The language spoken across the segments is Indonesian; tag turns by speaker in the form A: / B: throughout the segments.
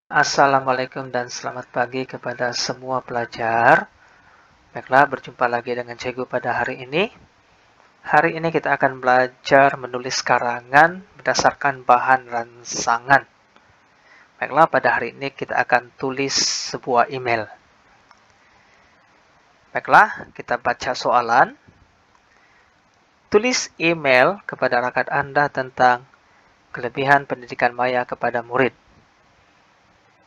A: Assalamualaikum dan selamat pagi kepada semua pelajar. Baiklah, berjumpa lagi dengan Cikgu pada hari ini. Hari ini kita akan belajar menulis karangan berdasarkan bahan rangsangan. Baiklah, pada hari ini kita akan tulis sebuah email. Baiklah, kita baca soalan. Tulis email kepada rakan Anda tentang kelebihan pendidikan maya kepada murid.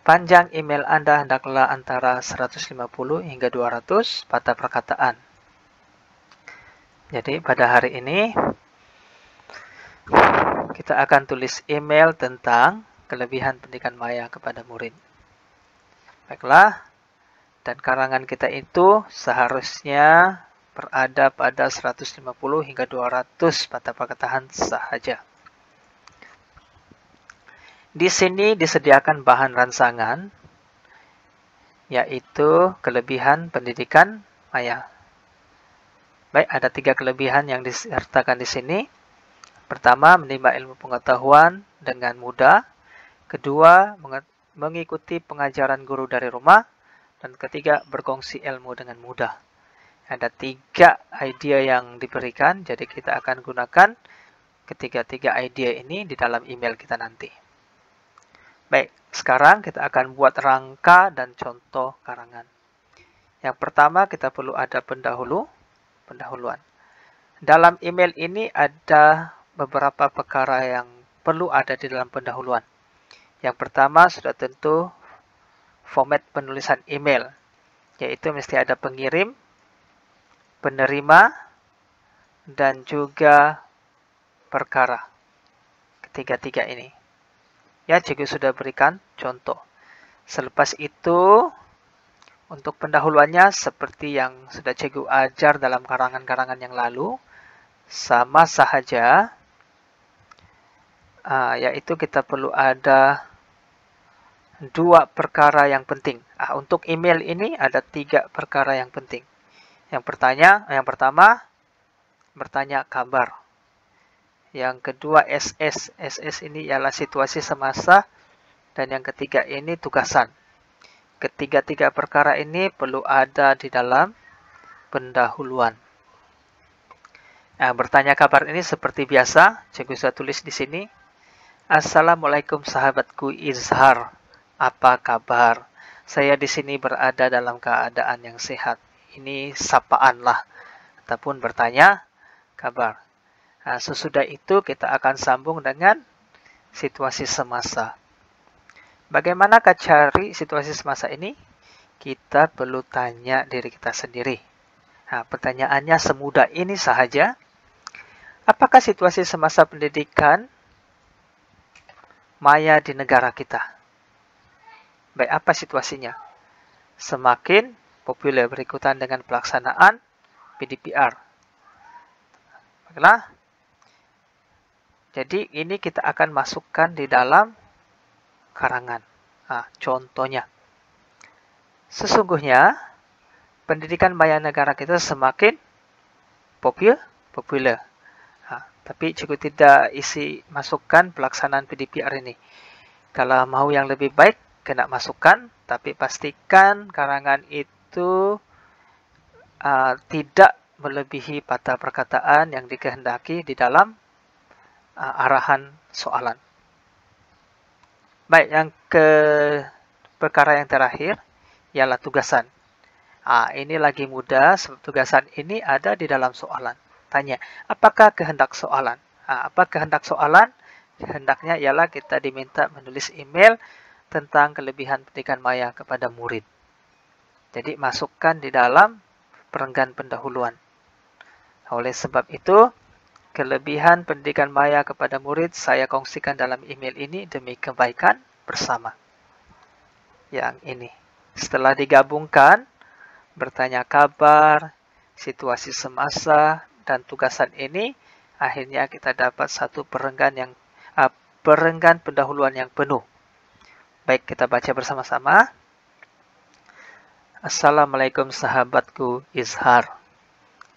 A: Panjang email Anda hendaklah antara 150 hingga 200 patah perkataan. Jadi pada hari ini kita akan tulis email tentang kelebihan pendidikan maya kepada murid. Baiklah, dan karangan kita itu seharusnya berada pada 150 hingga 200 patah perkataan sahaja. Di sini disediakan bahan rangsangan, yaitu kelebihan pendidikan maya. Baik, ada 3 kelebihan yang disertakan di sini. Pertama, menimba ilmu pengetahuan dengan mudah. Kedua, mengikuti pengajaran guru dari rumah. Dan ketiga, berkongsi ilmu dengan mudah. Ada 3 idea yang diberikan, jadi kita akan gunakan ketiga-tiga idea ini di dalam email kita nanti. Baik, sekarang kita akan buat rangka dan contoh karangan. Yang pertama, kita perlu ada pendahuluan. Dalam email ini ada beberapa perkara yang perlu ada di dalam pendahuluan. Yang pertama sudah tentu format penulisan email, yaitu mesti ada pengirim, penerima, dan juga perkara. Ketiga-tiga ini. Ya, Cikgu sudah berikan contoh. Selepas itu, untuk pendahuluannya seperti yang sudah Cikgu ajar dalam karangan-karangan yang lalu, sama sahaja, yaitu kita perlu ada 2 perkara yang penting. Untuk email ini ada 3 perkara yang penting. Yang pertama, bertanya kabar. Yang kedua, SS. SS ini ialah situasi semasa. Dan yang ketiga ini tugasan. Ketiga-tiga perkara ini perlu ada di dalam pendahuluan. Bertanya kabar ini seperti biasa, Cikgu sudah tulis di sini. Assalamualaikum sahabatku Izhar. Apa kabar? Saya di sini berada dalam keadaan yang sehat. Ini sapaan lah, ataupun bertanya kabar. Sesudah itu kita akan sambung dengan situasi semasa. Bagaimanakah cari situasi semasa ini? Kita perlu tanya diri kita sendiri. Pertanyaannya semudah ini sahaja. Apakah situasi semasa pendidikan maya di negara kita? Baik, apa situasinya? Semakin populer berikutan dengan pelaksanaan PDPR. Baiklah. Jadi ini kita akan masukkan di dalam karangan. Contohnya. Sesungguhnya, pendidikan maya negara kita semakin populer. Tapi Cikgu tidak isi masukkan pelaksanaan PDPR ini. Kalau mau yang lebih baik, kena masukkan. Tapi pastikan karangan itu tidak melebihi patah perkataan yang dikehendaki di dalam arahan soalan. Baik, yang perkara yang terakhir ialah tugasan. Ini lagi mudah, sebab tugasan ini ada di dalam soalan. Tanya, apakah kehendak soalan? Apa kehendak soalan? Kehendaknya ialah kita diminta menulis email tentang kelebihan pendidikan maya kepada murid. Jadi masukkan di dalam perenggan pendahuluan. Oleh sebab itu, kelebihan pendidikan maya kepada murid saya kongsikan dalam email ini demi kebaikan bersama. Yang ini. Setelah digabungkan, bertanya kabar, situasi semasa, dan tugasan ini, akhirnya kita dapat satu perenggan pendahuluan yang penuh. Baik, kita baca bersama-sama. Assalamualaikum sahabatku Izhar.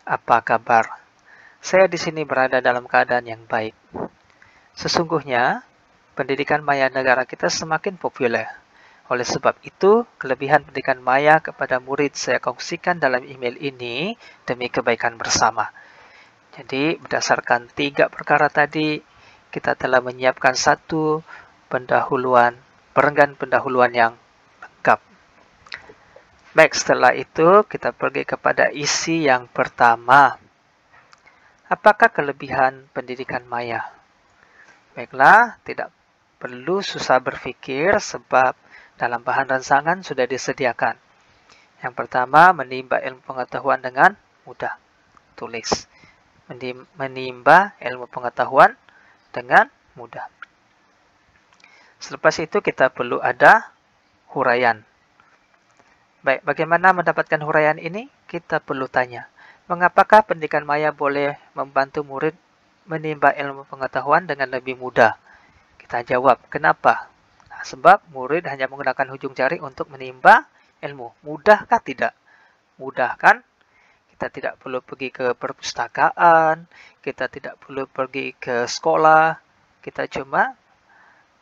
A: Apa kabar? Saya di sini berada dalam keadaan yang baik. Sesungguhnya, pendidikan maya negara kita semakin populer, Oleh sebab itu, kelebihan pendidikan maya kepada murid saya kongsikan dalam email ini demi kebaikan bersama. Jadi, berdasarkan 3 perkara tadi, kita telah menyiapkan satu perenggan pendahuluan yang lengkap. Baik, setelah itu kita pergi kepada isi yang pertama. Apakah kelebihan pendidikan maya? Baiklah, tidak perlu susah berpikir sebab dalam bahan rangsangan sudah disediakan. Yang pertama, menimba ilmu pengetahuan dengan mudah. Tulis. Menimba ilmu pengetahuan dengan mudah. Selepas itu kita perlu ada huraian. Baik, bagaimana mendapatkan huraian ini? Kita perlu tanya, mengapakah pendidikan maya boleh membantu murid menimba ilmu pengetahuan dengan lebih mudah? Kita jawab, kenapa? Nah, sebab murid hanya menggunakan ujung jari untuk menimba ilmu. Mudahkah tidak? Mudah kan? Kita tidak perlu pergi ke perpustakaan, kita tidak perlu pergi ke sekolah, kita cuma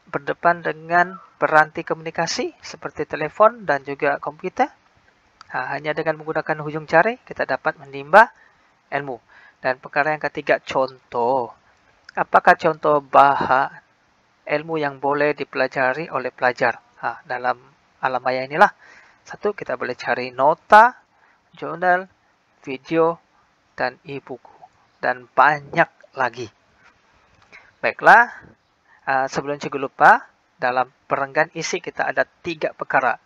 A: berdepan dengan peranti komunikasi seperti telepon dan juga komputer. Hanya dengan menggunakan ujung jari kita dapat menimba ilmu. Dan perkara yang ketiga, contoh. Apakah contoh bahan ilmu yang boleh dipelajari oleh pelajar? Dalam alam maya inilah. Satu, kita boleh cari nota, jurnal, video, dan e-buku. Dan banyak lagi. Baiklah, sebelum cikgu lupa, dalam perenggan isi kita ada 3 perkara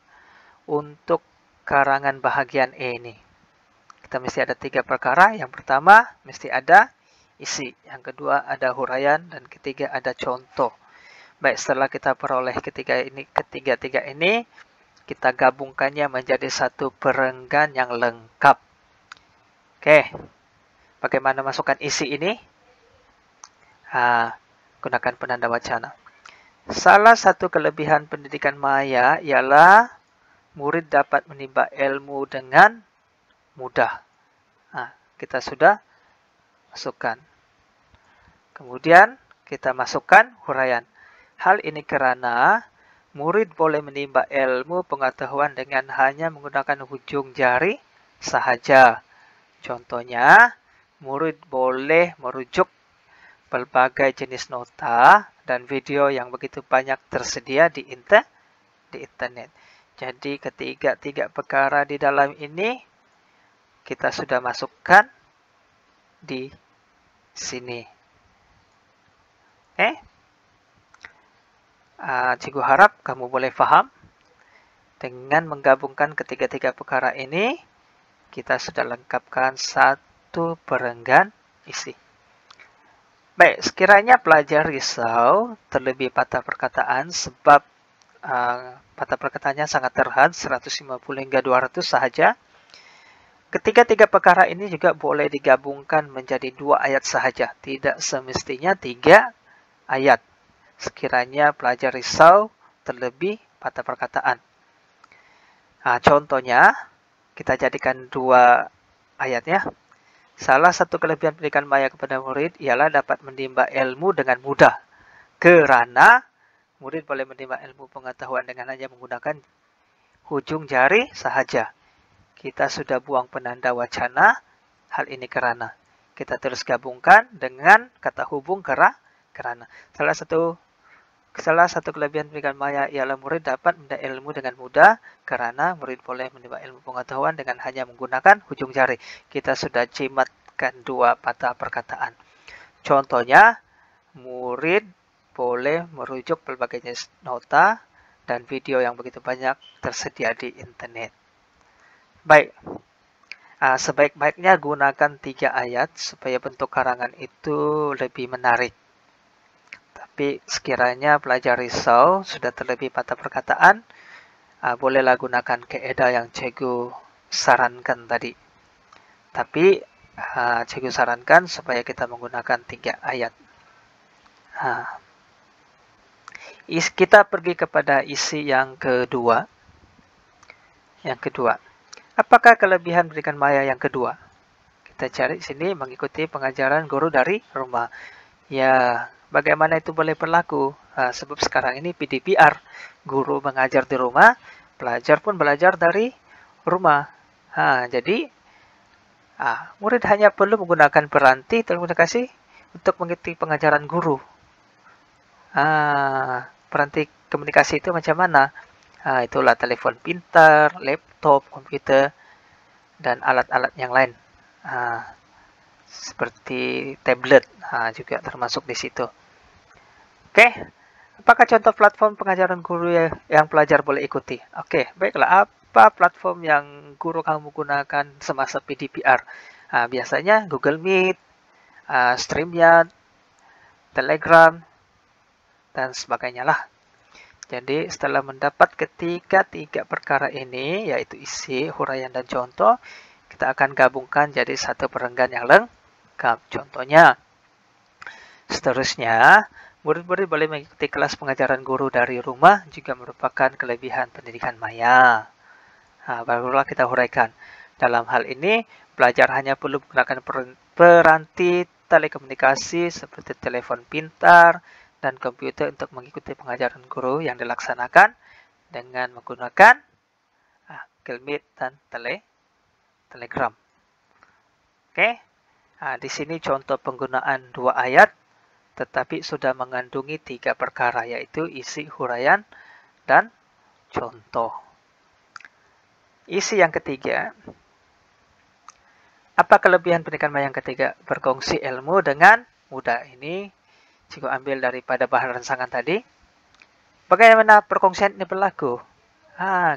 A: untuk karangan bahagian E ini. Kita mesti ada 3 perkara. Yang pertama, mesti ada isi. Yang kedua, ada huraian. Dan ketiga, ada contoh. Baik, setelah kita peroleh ketiga ini, kita gabungkannya menjadi satu perenggan yang lengkap. Oke, bagaimana masukkan isi ini? Gunakan penanda wacana. Salah satu kelebihan pendidikan maya ialah murid dapat menimba ilmu dengan mudah. Kita sudah masukkan. Kemudian kita masukkan huraian. Hal ini karena murid boleh menimba ilmu pengetahuan dengan hanya menggunakan ujung jari sahaja. Contohnya, murid boleh merujuk berbagai jenis nota dan video yang begitu banyak tersedia di internet. Jadi ketiga perkara di dalam ini kita sudah masukkan di sini. Cikgu harap kamu boleh paham. Dengan menggabungkan ketiga perkara ini, kita sudah lengkapkan satu perenggan isi. Baik, sekiranya pelajar risau terlebih patah perkataan sebab patah perkataannya sangat terhad, 150 hingga 200 sahaja. Ketiga perkara ini juga boleh digabungkan menjadi 2 ayat sahaja. Tidak semestinya 3 ayat. Sekiranya pelajar risau terlebih patah perkataan. Contohnya, kita jadikan 2 ayatnya. Salah satu kelebihan pendidikan maya kepada murid ialah dapat menimba ilmu dengan mudah. Kerana murid boleh menimba ilmu pengetahuan dengan hanya menggunakan ujung jari sahaja. Kita sudah buang penanda wacana. Hal ini kerana. Kita terus gabungkan dengan kata hubung kerana. Salah satu kelebihan pendidikan maya ialah murid dapat menimba ilmu dengan mudah kerana murid boleh menimba ilmu pengetahuan dengan hanya menggunakan ujung jari. Kita sudah jimatkan 2 patah perkataan. Contohnya, murid boleh merujuk berbagai jenis nota dan video yang begitu banyak tersedia di internet. Baik, sebaik-baiknya gunakan 3 ayat supaya bentuk karangan itu lebih menarik. Tapi sekiranya pelajar risau sudah terlebih patah perkataan, bolehlah gunakan kaedah yang cikgu sarankan tadi. Tapi cikgu sarankan supaya kita menggunakan 3 ayat. Kita pergi kepada isi yang kedua. Apakah kelebihan pendidikan maya yang kedua? Kita cari sini mengikuti pengajaran guru dari rumah. Ya, Bagaimana itu boleh berlaku? Sebab sekarang ini PDPR, guru mengajar di rumah, pelajar pun belajar dari rumah. Jadi murid hanya perlu menggunakan piranti telekomunikasi untuk mengikuti pengajaran guru. Piranti komunikasi itu macam mana? Itulah telepon pintar, laptop, komputer, dan alat-alat yang lain. Seperti tablet juga termasuk di situ. Oke, apakah contoh platform pengajaran guru yang pelajar boleh ikuti? Oke, baiklah. Apa platform yang guru kamu gunakan semasa PDPR? Biasanya Google Meet, StreamYard, Telegram, dan sebagainya lah. Jadi setelah mendapat tiga perkara ini, yaitu isi, huraian, dan contoh, kita akan gabungkan jadi satu perenggan yang lengkap. Contohnya, seterusnya, murid-murid boleh mengikuti kelas pengajaran guru dari rumah juga merupakan kelebihan pendidikan maya. Barulah kita huraikan. Dalam hal ini, pelajar hanya perlu menggunakan peranti telekomunikasi seperti telepon pintar dan komputer untuk mengikuti pengajaran guru yang dilaksanakan dengan menggunakan Google Meet dan Telegram. Oke, di sini contoh penggunaan 2 ayat, tetapi sudah mengandungi 3 perkara, yaitu isi, huraian, dan contoh. Isi yang ketiga. Apa kelebihan pendidikan maya yang ketiga? Berkongsi ilmu dengan mudah. Ini jika ambil daripada bahan rangsangan tadi. Bagaimana perkongsian ini berlaku?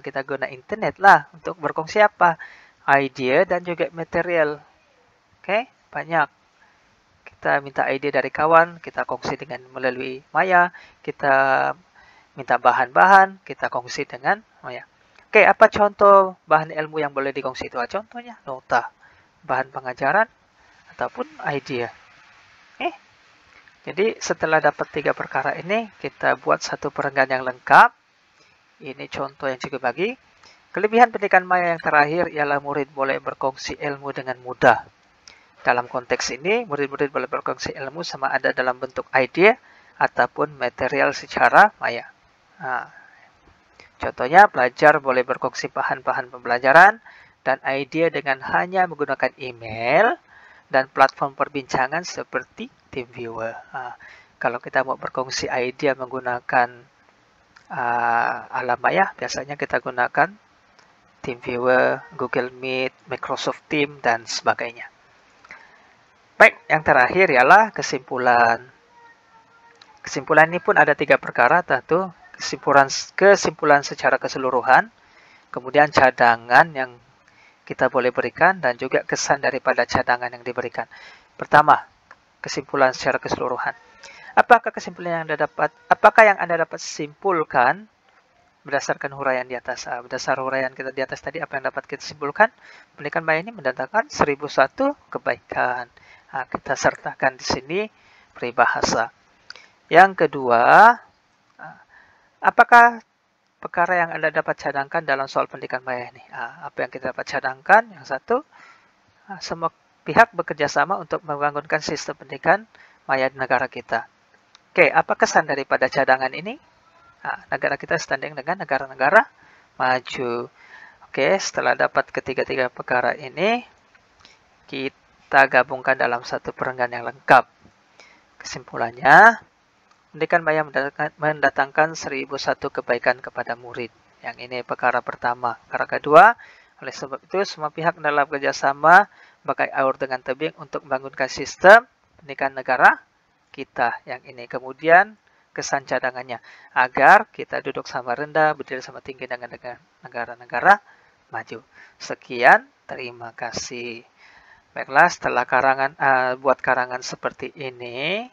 A: Kita guna internet lah untuk berkongsi apa? Idea dan juga material. Oke, banyak. Kita minta ide dari kawan, kita kongsi dengan melalui maya. Kita minta bahan-bahan, kita kongsi dengan maya. Oke, apa contoh bahan ilmu yang boleh dikongsi itu? Contohnya nota, bahan pengajaran, ataupun idea. Jadi setelah dapat 3 perkara ini, kita buat satu perenggan yang lengkap. Ini contoh yang cukup bagi. Kelebihan pendidikan maya yang terakhir ialah murid boleh berkongsi ilmu dengan mudah. Dalam konteks ini, murid-murid boleh berkongsi ilmu sama ada dalam bentuk idea ataupun material secara maya. Contohnya, pelajar boleh berkongsi bahan-bahan pembelajaran dan idea dengan hanya menggunakan email dan platform perbincangan seperti TeamViewer. Kalau kita mau berkongsi idea menggunakan alam maya, biasanya kita gunakan TeamViewer, Google Meet, Microsoft Teams, dan sebagainya. Baik, yang terakhir ialah kesimpulan. Kesimpulan ini pun ada 3 perkara, tentu kesimpulan secara keseluruhan, kemudian cadangan yang kita boleh berikan, dan juga kesan daripada cadangan yang diberikan. Pertama, kesimpulan secara keseluruhan. Apakah yang Anda dapat simpulkan berdasarkan huraian di atas? Berdasar huraian kita di atas tadi, apa yang dapat kita simpulkan? Pendidikan maya ini mendatangkan 1001 kebaikan. Kita sertakan di sini peribahasa. Yang kedua, apakah perkara yang Anda dapat cadangkan dalam soal pendidikan maya ini? Apa yang kita dapat cadangkan? Yang satu, semua pihak bekerja sama untuk membangunkan sistem pendidikan maya di negara kita. Oke, apa kesan daripada cadangan ini? Negara kita standing dengan negara-negara maju. Oke, setelah dapat ketiga-tiga perkara ini, kita gabungkan dalam satu perenggan yang lengkap. Kesimpulannya, pendidikan maya mendatangkan 1001 kebaikan kepada murid. Yang ini perkara pertama. Perkara kedua, oleh sebab itu semua pihak dalam kerjasama bagai aur dengan tebing untuk membangunkan sistem pendidikan negara kita. Yang ini kemudian kesan cadangannya, agar kita duduk sama rendah, berdiri sama tinggi dengan negara-negara maju. Sekian, terima kasih. Baiklah, setelah buat karangan seperti ini,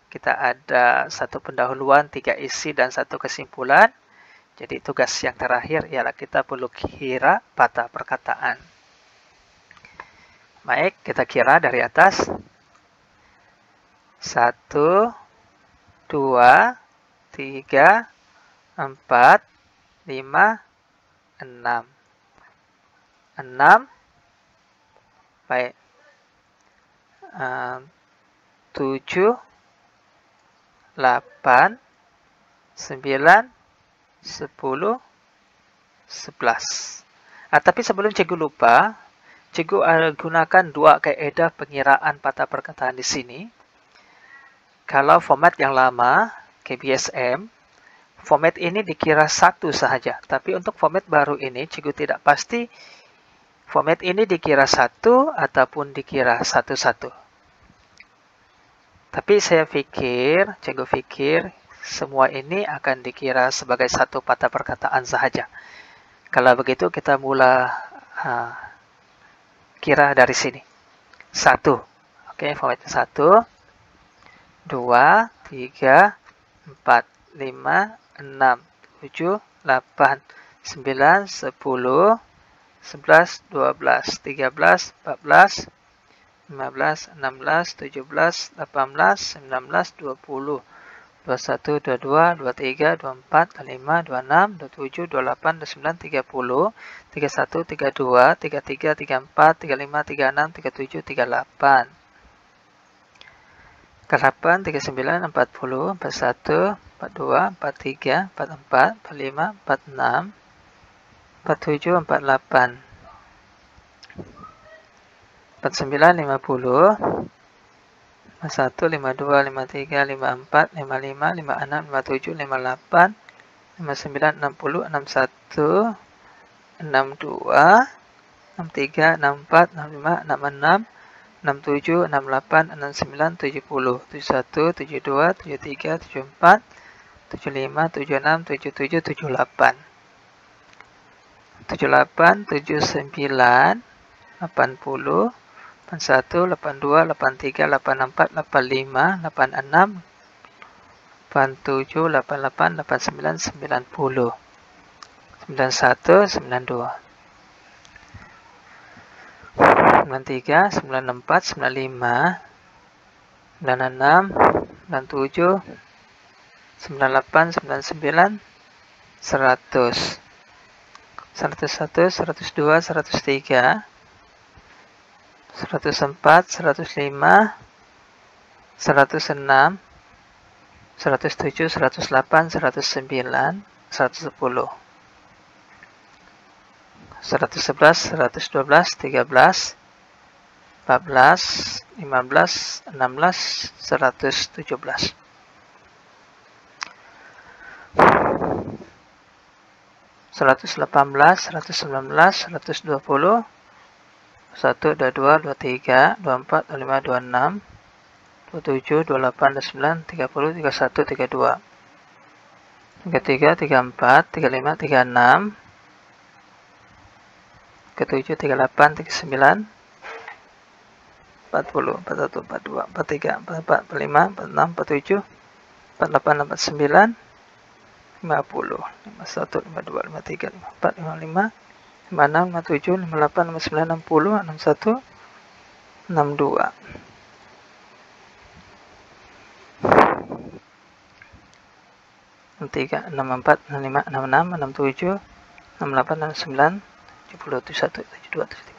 A: kita ada satu pendahuluan, 3 isi, dan 1 kesimpulan. Jadi tugas yang terakhir ialah kita perlu kira patah perkataan. Baik, kita kira dari atas. 1, 2, 3, 4, 5, 6. 6. Baik. 7, 8, 9, 10, 11. Tapi sebelum cikgu lupa, cikgu gunakan dua kaedah pengiraan patah perkataan di sini. Kalau format yang lama, KBSM, format ini dikira satu sahaja. Tapi untuk format baru ini, cikgu tidak pasti format ini dikira satu ataupun dikira satu-satu. Tapi cikgu pikir, semua ini akan dikira sebagai satu patah perkataan sahaja. Kalau begitu, kita mula kira dari sini. 1. Oke, formatnya 1, 2, 3, 4, 5, 6, 7, 8, 9, 10, 11, 12, 13, 14, 15, 16, 17, 18, 19, 20, 21, 22, 23, 24, 25, 26, 27, 28, 29, 30, 31, 32, 33, 34, 35, 36, 37, 38. 48, 39, 40, 41, 42, 43, 44, 45, 46, 47, 48. 49, 50, 51, 52, 53, 54, 55, 56, 57, 58, 59, 60, 61, 62, 63, 64, 65, 66, 67, 68, 69, 70, 71, 72, 73, 74, 75, 76, 77, 78. 78, 79, 80, 81, 82, 83, 84, 85, 86, 87, 88, 89, 90, 91, 92, 93, 94, 95, 96, 97, 98, 99, 100, 101, 102, 103, 104, 105, 106, 107, 108, 109, 110, 111, 112, 13, 14, 15, 16, 117. 118, 119, 120, 1, 22, 23, 24, 25, 26, 27, 28, 29, 30, 31, 32, 33, 34, 35, 36, 37, 38, 39, 40, 41, 42, 43, 44, 45, 46, 47, 48, 49, 50, 51, 52, 53, 54, 55, 56, 57, 58, 59, 60, 61, 62. 63, 64, 65, 66, 67, 68, 69, 70, 71, 72, 73,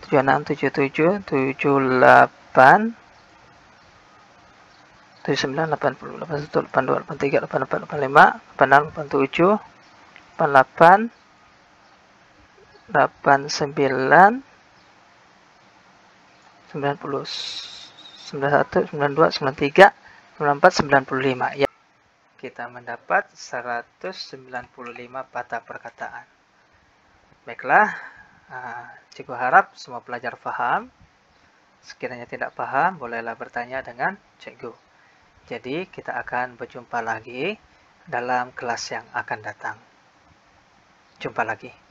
A: 76, 77, 78, 79, 80, 81, 82, 83, 84, 85, 86, 87, 88, 89, 90, 91, 92, 93, 94, 95. Ya, kita mendapat 195 patah perkataan. Baiklah, cikgu harap semua pelajar paham. Sekiranya tidak paham, bolehlah bertanya dengan cikgu. Jadi, kita akan berjumpa lagi dalam kelas yang akan datang. Jumpa lagi.